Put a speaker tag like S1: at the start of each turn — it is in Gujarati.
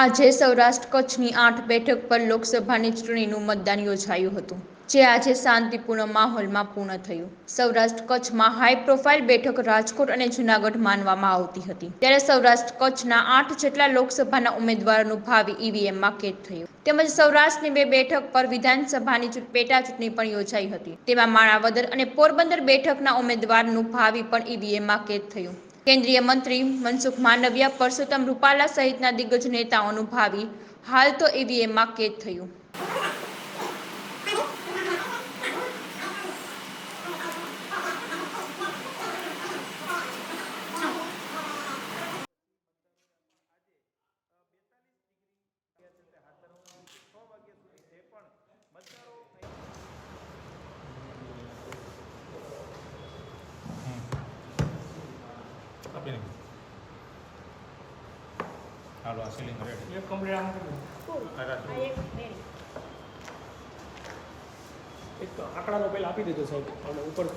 S1: આજે સૌરાષ્ટ્ર કચ્છની 8 બેઠક પર લોકસભાની ચૂંટણીનું મતદાન યોજાયું હતું, જે આજે શાંતિપૂર્ણ માહોલમાં પૂર્ણ થયું. સૌરાષ્ટ્ર કચ્છમાં હાઈ પ્રોફાઇલ બેઠક રાજકોટ અને જૂનાગઢ માનવામાં આવતી હતી, ત્યારે સૌરાષ્ટ્ર કચ્છના 8 જેટલા લોકસભાના ઉમેદવારોનું ભાવિ ઈવીએમમાં કેદ થયું. તેમજ સૌરાષ્ટ્રની 2 બેઠક પર વિધાનસભાની પેટા ચૂંટણી પણ યોજાઈ હતી. તેમાં માણાવદર અને પોરબંદર બેઠકના ઉમેદવારનું ભાવિ પણ ઈવીએમમાં કેદ થયું. કેન્દ્રીય મંત્રી મનસુખ માંડવિયા, પરસોત્તમ રૂપાલા સહિતના દિગ્ગજ નેતાઓનું ભાવિ હાલ તો ઈવીએમમાં કેદ થયું.
S2: હાલો આ સીલિંગ રેડી
S3: એક કમ્પ્લીટ આમ એક તો આંકડાનો પહેલા આપી દીધો સાહેબ અને ઉપર